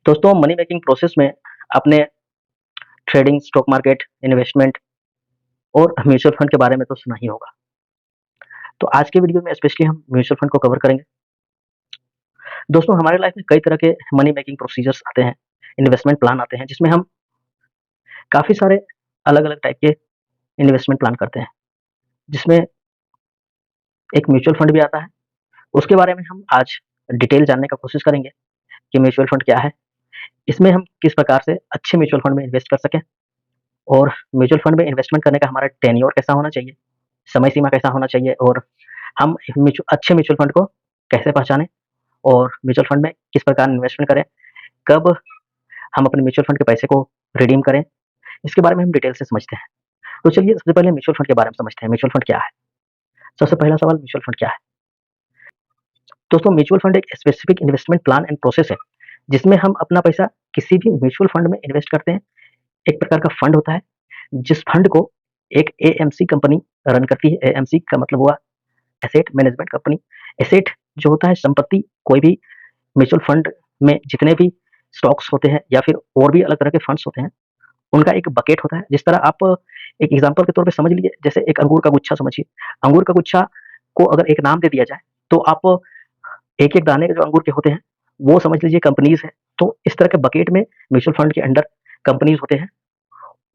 दोस्तों money making process में आपने ट्रेडिंग, स्टॉक मार्केट, इन्वेस्टमेंट और म्यूचुअल फंड के बारे में तो सुना ही होगा। तो आज के वीडियो में स्पेशली हम म्यूचुअल फंड को कवर करेंगे। दोस्तों हमारे लाइफ में कई तरह के मनी मेकिंग प्रोसीजर्स आते हैं, इन्वेस्टमेंट प्लान आते हैं जिसमें हम काफ़ी सारे अलग-अलग टाइप के इन्वेस्टमेंट प्लान करते हैं। जिसमें एक म्यूचुअल फंड भी आता है। उसके बारे में हम आज डिटेल जानने का कोशिश करेंगे कि म्यूचुअल फंड क्या है? इसमें हम किस प्रकार से अच्छे म्यूचुअल फंड में इन्वेस्ट कर सकें और म्यूचुअल फंड में इन्वेस्टमेंट करने का हमारा टेन्योर कैसा होना चाहिए? समय सीमा कैसा होना चाहिए और हम अच्छे म्यूचुअल फंड को कैसे पहचानें और म्यूचुअल फंड में किस प्रकार इन्वेस्टमेंट करें, कब हम अपने म्यूचुअल फंड के पैसे को रिडीम करें, इसके बारे में हम डिटेल से समझते हैं। तो चलिए सबसे पहले म्यूचुअल फंड के बारे में समझते हैं, म्यूचुअल फंड क्या है? सबसे पहला सवाल म्यूचुअल फंड क्या है? दोस्तों म्यूचुअल फंड एक specific investment plan and process है, जिसमें हम अपना पैसा किसी भी म्यूचुअल फंड में इन्वेस्ट करते हैं। एक प्रकार का फंड होता है, जिस फंड को एक एएमसी कंपनी रन करती है। एएमसी का मतलब हुआ एसेट मैनेजमेंट कंपनी। एसेट जो होता है संपत्ति, कोई भी म्यूचुअल फंड में जितने भी स्टॉक्स होते हैं या फिर और भी अलग तरह के फंड्स होते हैं, उनका एक बकेट होता है। जिस तरह आप एक एग्जांपल के तौर पे समझ लीजिए, जैसे एक अंगूर का गुच्छा समझिए। अंगूर का गुच्छा को अगर एक नाम दे दिया जाए, तो आप एक-एक दाने के जो अंगूर के होते हैं, वो समझ लीजिए कंपनीज़ हैं। तो इस तरह के बकेट में म्यूचुअल फंड के अंडर कंपनीज़ होते हैं।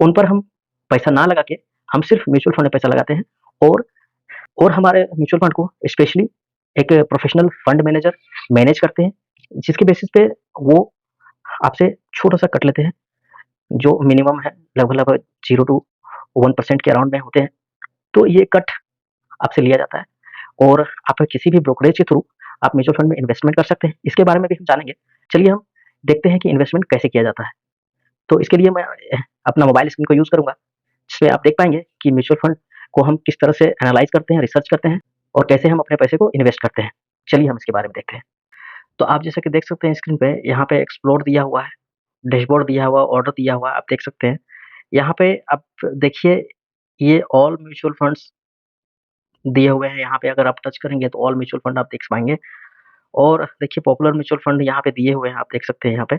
उन पर हम पैसा ना लगा के, हम सिर्फ म्यूचुअल फंड में पैसा लगाते हैं और और हमारे म्यूचुअल फंड को स्पेशली एक प्रोफेशनल फंड मैनेजर मैनेज करते हैं, जिसके बेसिस पे वो आपसे छोटा-सा कट लेते हैं, जो मिनिमम है लगभग-लगभग 0 टू 1% के अराउंड में होते हैं। तो ये कट आपसे लिया जाता है और आप किसी भी ब्रोकरेज के थ्रू आप म्यूचुअल फंड में इन्वेस्टमेंट कर सकते हैं। इसके बारे में भी हम जानेंगे। चलिए हम देखते हैं कि इन्वेस्टमेंट कैसे किया जाता है। तो इसके लिए मैं अपना मोबाइल स्क्रीन को यूज़ करूँगा, जिसमें आप देख पाएँगे कि म्यूचुअल फंड को हम किस तरह से एनालाइज़ करते हैं, रिसर्च करते हैं और कैसे हम अपने पैसे को इन्वेस्ट करते हैं। चलिए हम इसके बारे में देखते हैं। तो आप जैसा कि देख सकते हैं स्क्रीन पे, यहाँ पे एक्सप्लोर दिया हुआ है, डैशबोर्ड दिया हुआ, ऑर्डर दिया हुआ है, आप देख सकते हैं। यहाँ पे आप देखिए, ये ऑल म्यूचुअल फंड्स दिए हुए हैं। यहाँ पे अगर आप टच करेंगे तो ऑल म्यूचुअल फंड आप देख पाएँगे और देखिए पॉपुलर म्यूचुअल फंड यहाँ पे दिए हुए हैं, आप देख सकते हैं यहाँ पे।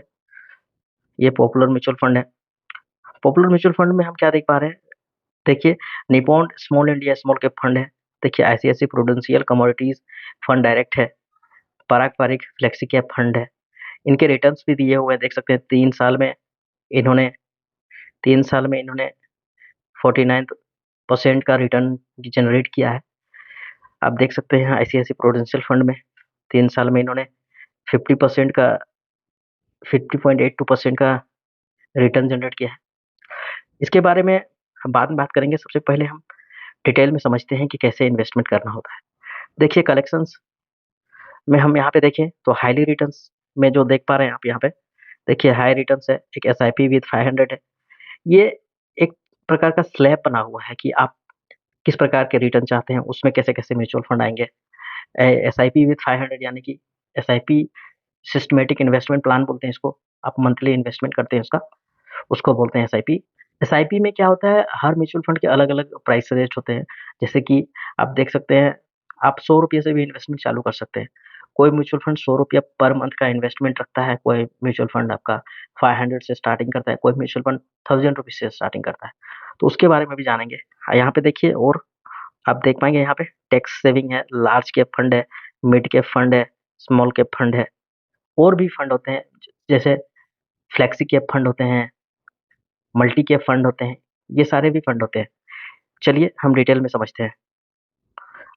ये पॉपुलर म्यूचुअल फंड है। पॉपुलर म्यूचुअल फंड में हम क्या देख पा रहे हैं? देखिए, Nippon small India small cap fund है। देखिए, ICICI prudential commodities fund direct है। Parag Parikh flexi cap fund है। इनके रिटर्न्स भी दिए हुए हैं, देख सकते हैं। इन्होंने 3 साल में इन्होंने 49% का रिटर्न जनरेट किया है। आप देख सकते हैं आईसीआईसीआई प्रूडेंशियल फंड में 3 साल में इन्होंने 50% का 50.82% का रिटर्न जनरेट किया है। इसके बारे में हम बाद में बात करेंगे। सबसे पहले हम डिटेल में समझते हैं कि कैसे इन्वेस्टमेंट करना होता है। देखिए कलेक्शंस में हम यहाँ पे देखें तो हाइली रिटर्न्स में जो देख पा रहे हैं आप यहाँ पे, देखिए हाई रिटर्न्स है, एक एसआईपी विद 500 है। ये एक प्रकार का स्लैब बना हुआ है कि आप किस प्रकार के रिटर्न चाहते हैं, उसमें कैसे-कैसे म्यूचुअल फंड आएँगे। एसआईपी विद 500 यानी कि एसआईपी सिस्टमैटिक इन्वेस्टमेंट प्लान बोलते हैं इसको। आप मंथली इन्वेस्टमेंट करते हैं उसका, उसको बोलते हैं एसआईपी। एसआईपी में क्या होता है, हर म्यूचुअल फंड के अलग-अलग प्राइस सजेस्ट होते हैं। जैसे कि आप देख सकते हैं, आप ₹100 से भी इन्वेस्टमेंट चालू कर सकते हैं। कोई म्यूचुअल फंड ₹100 पर मंथ का इन्वेस्टमेंट रखता है, कोई म्यूचुअल फंड आपका 500 से स्टार्टिंग करता है, कोई म्यूचुअल फंड ₹1000 से स्टार्टिंग करता है। तो उसके बारे में भी जानेंगे। यहाँ पे देखिए और आप देख पाएँगे यहाँ पे टैक्स सेविंग है, लार्ज कैप फंड है, मिड कैप फंड है, स्मॉल कैप फंड है, और भी फंड होते हैं जैसे फ्लेक्सी कैप फंड होते हैं, मल्टी कैप फंड होते हैं, ये सारे भी फंड होते हैं। चलिए हम डिटेल में समझते हैं।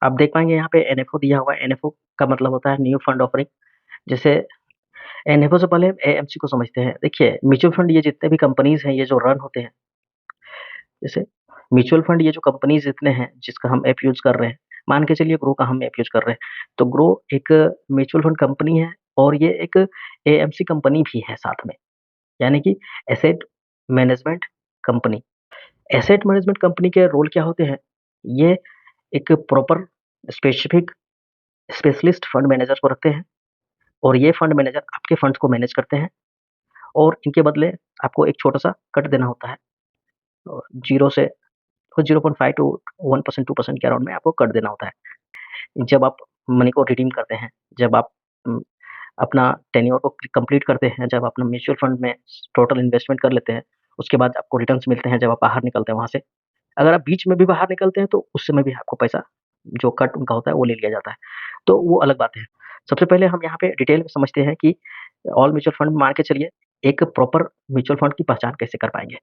आप देख पाएँगे यहाँ पे एनएफओ दिया हुआ है, एनएफओ का मतलब होता है न्यू फंड ऑफरिंग। जैसे एनएफओ से पहले हम एएमसी को समझते हैं। देखिए म्यूचुअल फंड ये जितने भी कंपनीज़ हैं, ये जो रन होते हैं, जैसे म्यूचुअल फंड ये जो कंपनीज़ जितने हैं, जिसका हम ऐप यूज़ कर रहे हैं, मान के चलिए ग्रो का हम ऐप यूज़ कर रहे हैं, तो ग्रो एक म्यूचुअल फंड कंपनी है और ये एक एएमसी कंपनी भी है साथ में, यानी कि asset management company. Asset management company के रोल क्या होते हैं? ये एक proper specific specialist fund manager को रखते हैं और ये फंड मैनेजर आपके फंड्स को मैनेज करते हैं और इनके बदले आपको एक छोटा-सा कट देना होता है। 0 से 0.5 टू 1% 2% के अराउंड में आपको कट देना होता है। जब आप मनी को रिडीम करते हैं, जब आप उम, अपना टेन्योर को कंप्लीट करते हैं, जब अपना म्यूचुअल फंड में टोटल इन्वेस्टमेंट कर लेते हैं, उसके बाद आपको रिटर्न्स मिलते हैं जब आप बाहर निकलते हैं वहाँ से। अगर आप बीच में भी बाहर निकलते हैं तो उस समय भी आपको पैसा जो कट उनका होता है वो ले लिया जाता है, तो वो अलग बात है। सबसे पहले हम यहाँ पे डिटेल में समझते हैं कि ऑल म्यूचुअल फंड मान के चलिए एक प्रॉपर म्यूचुअल फंड की पहचान कैसे कर पाएँगे।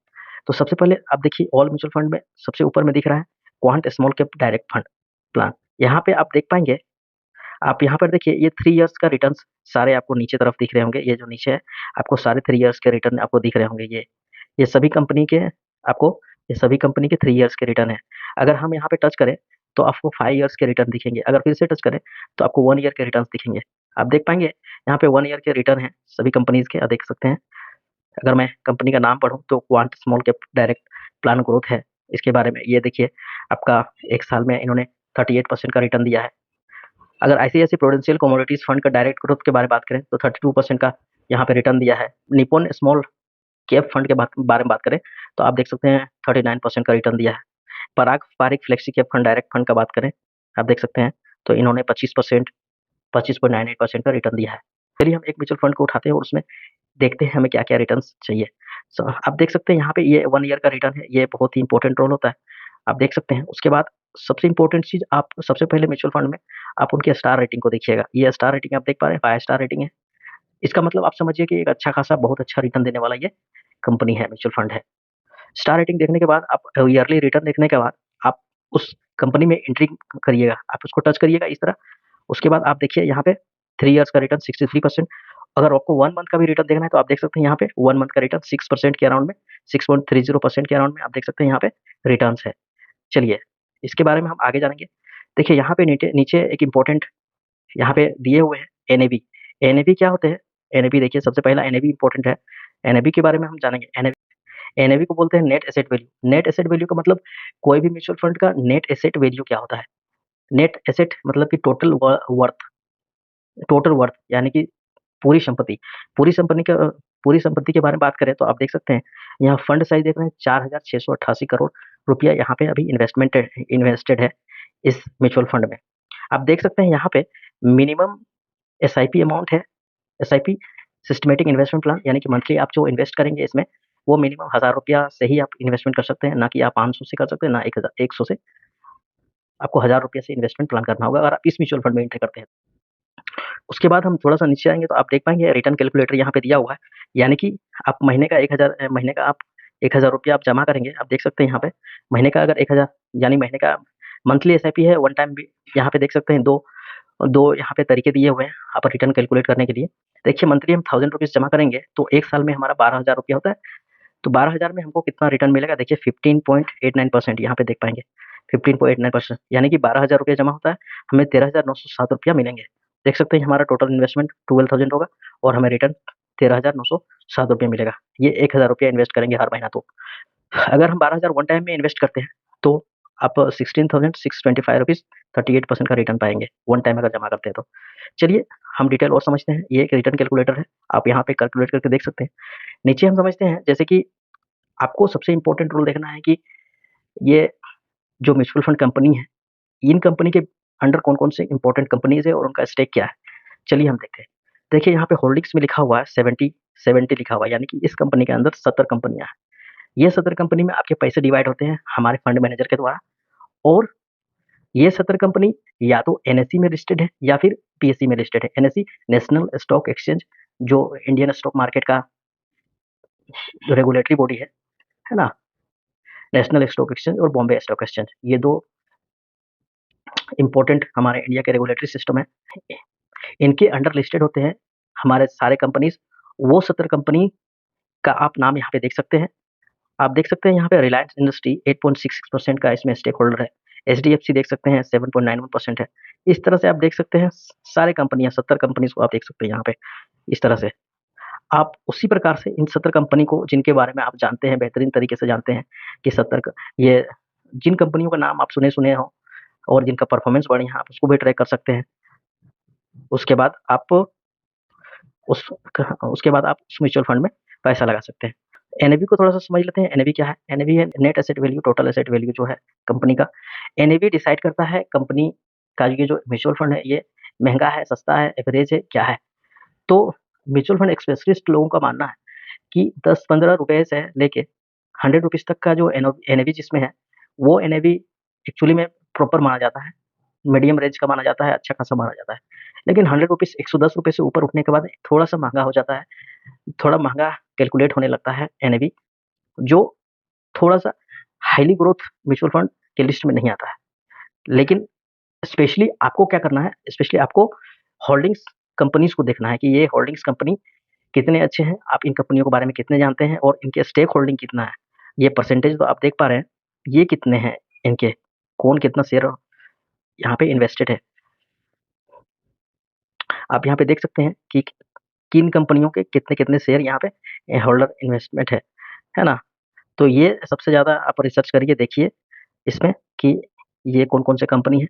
तो सबसे पहले आप देखिए ऑल म्यूचुअल फंड में सबसे ऊपर में दिख रहा है quant small cap direct fund plan. यहाँ पे आप देख पाएँगे, आप यहाँ पर देखिए ये 3 इयर्स का रिटर्न्स सारे आपको नीचे तरफ दिख रहे होंगे, ये जो नीचे है आपको सारे 3 इयर्स के रिटर्न आपको दिख रहे होंगे ये सभी कंपनी के आपको ये सभी कंपनी के 3 इयर्स के रिटर्न हैं। अगर हम यहाँ पे टच करें तो आपको 5 इयर्स के रिटर्न दिखेंगे, अगर फिर से टच करें तो आपको 1 ईयर के रिटर्न्स दिखेंगे। आप देख पाएँगे यहाँ पे 1 ईयर के रिटर्न हैं सभी कंपनीज़ के, आप देख सकते हैं। अगर मैं कंपनी का नाम पढ़ूँ तो quant small cap direct plan growth है, इसके बारे में ये देखिए आपका 1 साल में इन्होंने 38% का रिटर्न दिया है। अगर आईसीआईसीआई प्रूडेंशियल कमोडिटीज़ फंड का डायरेक्ट ग्रोथ के बारे में बात करें तो 32% का यहाँ पे रिटर्न दिया है। निप्पॉन स्मॉल कैप फंड के बारे में बात करें तो आप देख सकते हैं 39% का रिटर्न दिया है। Parag Parikh flexi cap fund direct fund का बात करें, आप देख सकते हैं तो इन्होंने 25.98% का रिटर्न दिया है। चलिए हम एक म्यूचुअल फंड को उठाते हैं और उसमें देखते हैं हमें क्या-क्या रिटर्न्स चाहिए। आप देख सकते हैं यहाँ पे ये 1 ईयर का रिटर्न है, ये बहुत ही इम्पोर्टेंट रोल होता है। आप देख सकते हैं, उसके बाद सबसे इम्पोर्टेंट चीज़ आप सबसे पहले म्यूचुअल फंड में आप उनकी स्टार रेटिंग को देखिएगा। ये स्टार रेटिंग आप देख पा रहे हैं 5 स्टार रेटिंग है। इसका मतलब आप समझिए कि एक अच्छा खासा बहुत अच्छा रिटर्न देने वाला ये कंपनी है, म्यूचुअल फंड है। स्टार रेटिंग देखने के बाद आप ईयरली रिटर्न देखने के बाद आप उस कंपनी में एंट्री करिएगा, आप उसको टच करिएगा इस तरह। उसके बाद आप देखिए यहाँ पे 3 इयर्स का रिटर्न 63%। अगर आपको 1 मंथ का भी रिटर्न देखना है तो आप देख सकते हैं यहाँ पे 1 मंथ का रिटर्न 6% के अराउंड में 6.30% के अराउंड में आप देख सकते हैं यहाँ पे रिटर्न्स है। चलिए, इसके बारे में हम आगे जानेंगे। देखिए यहाँ पे नीचे नीचे एक इम्पोर्टेंट यहाँ पे दिए हुए हैं एनएवी। एनएवी क्या होते हैं? एनएवी देखिए सबसे पहला एनएवी इम्पोर्टेंट है। एनएवी के बारे में हम जानेंगे। एनएवी एनएवी को बोलते हैं net asset value. Net asset value का मतलब कोई भी म्यूचुअल फंड का नेट एसेट वैल्यू क्या होता है? नेट एसेट मतलब कि टोटल वर्थ यानी कि पूरी संपत्ति। पूरी संपत्ति का पूरी संपत्ति के बारे में बात करें तो आप देख सकते हैं, यहाँ फंड साइज़ देख रहे हैं 4,688 करोड़ रुपया यहाँ पे अभी इन्वेस्टेड है इस म्यूचुअल फंड में। आप देख सकते हैं यहाँ पे मिनिमम एसआईपी अमाउंट है। एसआईपी सिस्टमैटिक इन्वेस्टमेंट प्लान यानी कि मंथली आप जो इन्वेस्ट करेंगे इसमें, वो मिनिमम ₹1000 से ही आप इन्वेस्टमेंट कर सकते हैं, ना कि आप 500 से कर सकते हैं, ना 100 से। आपको ₹1000 से इन्वेस्टमेंट प्लान करना होगा अगर आप इस म्यूचुअल फंड में एंट्री करते हैं। उसके बाद हम थोड़ा-सा नीचे आएँगे तो आप देख पाएँगे रिटर्न कैलकुलेटर यहाँ पे दिया हुआ है, यानी कि आप महीने का आप ₹1000 आप जमा करेंगे, आप देख सकते हैं यहाँ पे, महीने का अगर 1000 यानी महीने का मंथली एसआईपी है, वन टाइम भी यहाँ पे देख सकते हैं 2 यहाँ पे तरीके दिए हुए हैं, आप रिटर्न कैलकुलेट करने के लिए। देखिए मंथली हम ₹1000 जमा करेंगे, तो 1 साल में हमारा ₹12,000 होता है, तो 12,000 में हमको कितना रिटर्न मिलेगा? देखिए 15.89% यहाँ पे देख पाएँगे, 15.89% यानी कि ₹12,000 जमा होता है, हमें ₹13,907 मिलेंगे। देख सकते हैं हमारा टोटल इन्वेस्टमेंट 12,000 होगा और हमें रिटर्न ₹13,907 मिलेगा। ये ₹1,000 इन्वेस्ट करेंगे हर महीना तो। अगर हम 12,000 वन टाइम में इन्वेस्ट करते हैं, तो आप 16,625 रुपीज़ 38% का रिटर्न पाएँगे, वन टाइम अगर जमा करते हैं तो। चलिए, हम डिटेल और समझते हैं, ये एक रिटर्न कैलकुलेटर है, आप यहाँ पे कैलकुलेट करके देख सकते हैं। नीचे हम समझते हैं जैसे कि आपको सबसे इम्पोर्टेंट रूल देखना है कि ये जो म्यूचुअल फंड कंपनी है, इन कंपनी के अंडर कौन-कौन से इम्पोर्टेंट कंपनीज़ है और उनका स्टेक क्या है? चलिए हम देखते हैं। देखिए यहाँ पे होल्डिंग्स में लिखा हुआ है 70 लिखा हुआ है, यानी कि इस कंपनी के अंदर 70 कंपनियाँ हैं। ये 70 कंपनी में आपके पैसे डिवाइड होते हैं हमारे फंड मैनेजर के द्वारा, और ये 70 कंपनी या तो एनएसई में लिस्टेड है या फिर पीएसई में लिस्टेड है। एनएसई नेशनल स्टॉक एक्सचेंज जो इंडियन स्टॉक मार्केट का जो रेगुलेटरी बॉडी है ना? नेशनल स्टॉक एक्सचेंज और बॉम्बे स्टॉक एक्सचेंज, ये 2 इम्पोर्टेंट हमारे इंडिया के रेगुलेटरी सिस्टम है। इनके अंडर लिस्टेड होते हैं हमारे सारे कंपनीज़। वो 70 कंपनी का आप नाम यहाँ पे देख सकते हैं। आप देख सकते हैं यहाँ पे रिलायंस इंडस्ट्री 8.66% का इसमें स्टेक होल्डर है। एचडीएफसी देख सकते हैं 7.91% है। इस तरह से आप देख सकते हैं सारे कंपनियाँ 70 कंपनीज़ को आप देख सकते हैं यहाँ पे, इस तरह से। आप उसी प्रकार से इन 70 कंपनी को जिनके बारे में आप जानते हैं, बेहतरीन तरीके से जानते हैं कि 70 क ये जिन कंपनियों का नाम आप सुने हों और जिनका परफॉर्मेंस बढ़िया है, आप उसको भी ट्रैक कर सकते हैं। उसके बाद आप उसके बाद आप उस म्यूचुअल फंड में पैसा लगा सकते हैं। एनएवी को थोड़ा-सा समझ लेते हैं, एनएवी क्या है? एनएवी है net asset value, total asset value जो है कंपनी का। एनएवी डिसाइड करता है कंपनी का ये जो म्यूचुअल फंड है, ये महँगा है, सस्ता है, एवरेज है, क्या है? तो म्यूचुअल फंड स्पेशलिस्ट लोगों का मानना है कि 10-15 रुपए से लेके 100 रुपीज़ तक का जो एनएवी जिसमें है, वो एनएवी एक्चुअली में प्रॉपर माना जाता है, मीडियम रेंज का माना जाता है, अच्छा खासा माना जाता है। लेकिन 100 रुपीज़ 110 रुपए से ऊपर उठने के बाद थोड़ा-सा महँगा हो जाता है, थोड़ा महँगा कैलकुलेट होने लगता है एनएवी, जो थोड़ा-सा हाइली ग्रोथ म्यूचुअल फंड के लिस्ट में नहीं आता है। लेकिन स्पेशली आपको क्या करना है, स्पेशली आपको होल्डिंग्स कंपनीज़ को देखना है कि ये होल्डिंग्स कंपनी कितने अच्छे हैं, आप इन कंपनियों के बारे में कितने जानते हैं और इनके स्टेक होल्डिंग कितना है। ये परसेंटेज तो आप देख पा रहे हैं, ये कितने हैं इनके, कौन कितना शेयर यहाँ पे इन्वेस्टेड है। आप यहाँ पे देख सकते हैं कि किन कंपनियों के कितने-कितने शेयर यहाँ पे होल्डर इन्वेस्टमेंट है ना? तो ये सबसे ज़्यादा आप रिसर्च करिए, देखिए इसमें कि ये कौन-कौन से कंपनी है।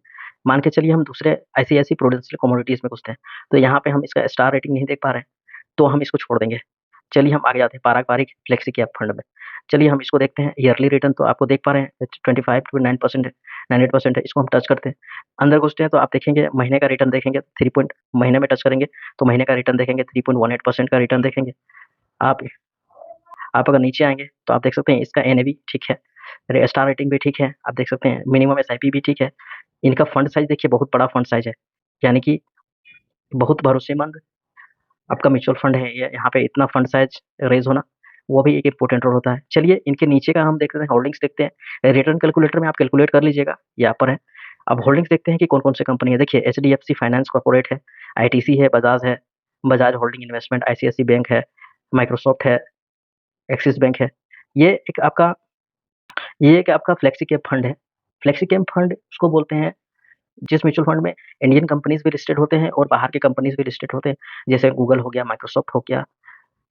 मान के चलिए हम दूसरे आईसीआईसी प्रूडेंशियल कमोडिटीज़ में घुसते हैं, तो यहाँ पे हम इसका स्टार रेटिंग नहीं देख पा रहे हैं, तो हम इसको छोड़ देंगे। चलिए हम आगे जाते हैं पारंपरिक फ्लेक्सी कैप फंड में। चलिए हम इसको देखते हैं, ईयरली रिटर्न तो आपको देख पा रहे हैं 25 टू 9% है, 98% है, इसको हम टच करते हैं। अंदर घुसते हैं तो आप देखेंगे महीने का रिटर्न देखेंगे 3 पॉइंट महीने में टच करेंगे, तो महीने का रिटर्न देखेंगे 3.18% का रिटर्न देखेंगे। आप आप अगर नीचे आएँगे तो आप देख सकते हैं इसका एनएवी ठीक है, स्टार रेटिंग भी ठीक है, आप देख सकते हैं मिनिमम एसआईपी भी ठीक है। इनका फंड साइज़ देखिए बहुत बड़ा फंड साइज़ है, यानी कि बहुत भरोसेमंद आपका म्यूचुअल फंड है ये, यहाँ पे इतना फंड साइज़ रेज़ होना, वो भी एक इम्पोर्टेंट रोल होता है। चलिए इनके नीचे का हम देखते हैं, होल्डिंग्स देखते हैं। रिटर्न कैलकुलेटर में आप कैलकुलेट कर लीजिएगा, यहाँ पर है। अब होल्डिंग्स देखते हैं कि कौन-कौन सी कंपनी है। देखिए एचडीएफसी फाइनेंस कॉर्पोरेट है, आईटीसी है, Bajaj holding investment, ICICI bank है, माइक्रोसॉफ्ट है, एक्सिस बैंक है। ये एक आपका ये एक आपका फ्लेक्सी कैप फंड है। फ्लेक्सी कैप फंड उसको बोलते हैं जिस म्यूचुअल फंड में इंडियन कंपनीज़ भी लिस्टेड होते हैं और बाहर के कंपनीज़ भी लिस्टेड होते हैं। जैसे गूगल हो गया, माइक्रोसॉफ्ट हो गया,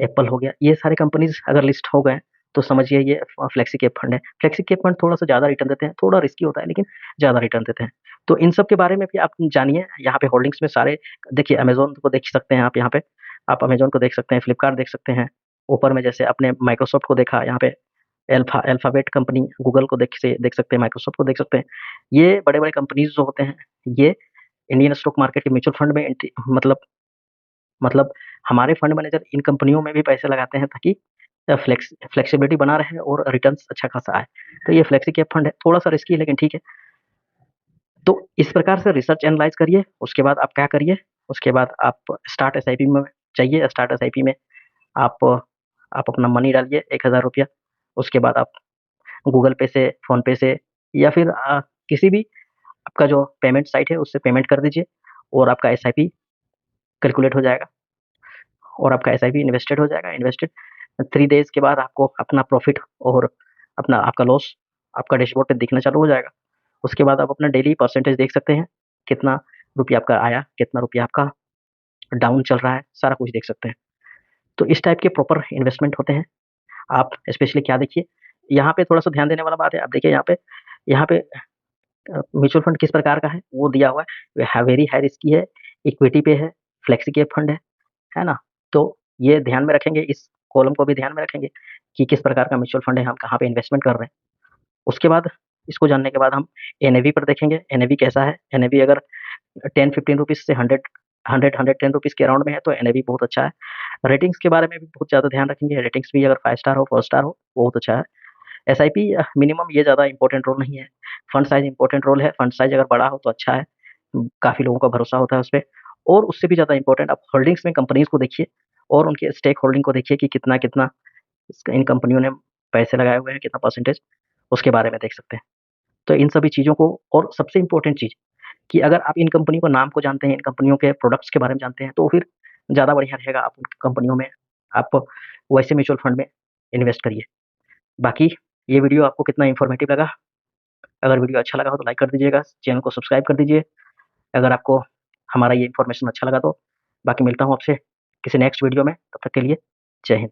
एप्पल हो गया, ये सारे कंपनीज़ अगर लिस्ट हो गए, तो समझिए ये फ्लेक्सी कैप फंड है। फ्लेक्सी कैप फंड थोड़ा-सा ज़्यादा रिटर्न देते हैं, थोड़ा रिस्की होता है लेकिन ज़्यादा रिटर्न देते हैं। तो इन सब के बारे में भी आप जानिए, यहाँ पे होल्डिंग्स में सारे देखिए अमेज़न को देख सकते हैं आप यहाँ पे, आप अमेज़न को देख सकते हैं, फ्लिपकार्ट देख सकते हैं। ऊपर में जैसे आपने माइक्रोसॉफ्ट को देखा यहाँ पे अल्फ़ाबेट कंपनी, गूगल को देख सकते हैं, माइक्रोसॉफ्ट को देख सकते हैं। ये बड़े-बड़े कंपनीज़ जो होते हैं, ये इंडियन स्टॉक मार्केट के म्यूचुअल फंड में एंट्री मतलब हमारे फंड मैनेजर इन कंपनियों में भी पैसे लगाते हैं ताकि फ्लेक्सिबिलिटी बना रहे और रिटर्न्स अच्छा खासा आए। तो ये फ्लेक्सी कैप फंड है, थोड़ा-सा रिस्की है लेकिन ठीक है। तो इस प्रकार से रिसर्च एनालाइज़ करिए, उसके बाद आप क्या करिए, उसके बाद आप स्टार्ट एसआईपी में जाइए, स्टार्ट एसआईपी में आप आप अपना मनी डालिए ₹1000, उसके बाद आप गूगल पे से, फ़ोन पे से या फिर किसी भी आपका जो पेमेंट साइट है उससे पेमेंट कर दीजिए और आपका एसआईपी कैलकुलेट हो जाएगा और आपका एसआईपी इन्वेस्टेड हो जाएगा। इन्वेस्टेड 3 डेज़ के बाद आपको अपना प्रॉफ़िट और अपना आपका लॉस आपका डैशबोर्ड पे दिखना चालू हो जाएगा। उसके बाद आप अपना डेली परसेंटेज देख सकते हैं, कितना रुपया आपका आया, कितना रुपया आपका डाउन चल रहा है, सारा कुछ देख सकते हैं। तो इस टाइप के प्रॉपर इन्वेस्टमेंट होते हैं। आप स्पेशली क्या देखिए, यहाँ पे थोड़ा-सा ध्यान देने वाला बात है। आप देखिए यहाँ पे म्यूचुअल फंड किस प्रकार का है, वो दिया हुआ है, वेरी हाई रिस्की है, इक्विटी पे है, फ्लेक्सी कैप फंड है ना? तो ये ध्यान में रखेंगे, इस कॉलम को भी ध्यान में रखेंगे कि किस प्रकार का म्यूचुअल फंड है, हम कहाँ पे इन्वेस्टमेंट कर रहे हैं। उसके बाद इसको जानने के बाद हम एनएवी पर देखेंगे, एनएवी कैसा है? एनएवी अगर 10-15 रुपीज़ से 100-110 रुपीज़ के अराउंड में है, तो एनएवी बहुत अच्छा है। रेटिंग्स के बारे में भी बहुत ज़्यादा ध्यान रखेंगे, रेटिंग्स भी अगर 5 स्टार हो, 4 स्टार हो, बहुत अच्छा है। एसआईपी मिनिमम ये ज़्यादा इम्पोर्टेंट रोल नहीं है। फंड साइज़ इम्पोर्टेंट रोल है, फंड साइज़ अगर बड़ा हो तो अच्छा है। काफ़ी लोगों का भरोसा होता है उसपे और उससे भी ज़्यादा इम्पोर्टेंट आप होल्डिंग्स में कंपनीज़ को देखिए और उनके स्टेक होल्डिंग को देखिए कि कितना-कितना इन कंपनियों ने पैसे लगाए हुए हैं, कितना परसेंटेज, उसके बारे में देख सकते हैं। तो इन सभी चीज़ों को और सबसे इम्पोर्टेंट चीज़ कि अगर आप इन कंपनियों को नाम को जानते हैं, इन कंपनियों के प्रोडक्ट्स के बारे में जानते हैं, तो फिर ज़्यादा बढ़िया रहेगा आप उन कंपनियों में आप वैसे म्यूचुअल फंड में इन्वेस्ट करिए। बाकी ये वीडियो आपको कितना इन्फॉर्मेटिव लगा? अगर वीडियो अच्छा लगा हो तो लाइक कर दीजिएगा, चैनल को सब्सक्राइब कर दीजिए। अगर आपको हमारा ये इन्फॉर्मेशन अच्छा लगा तो बाकी मिलता हूँ आपसे किसी नेक्स्ट वीडियो में, तब तक के लिए जय हिंद।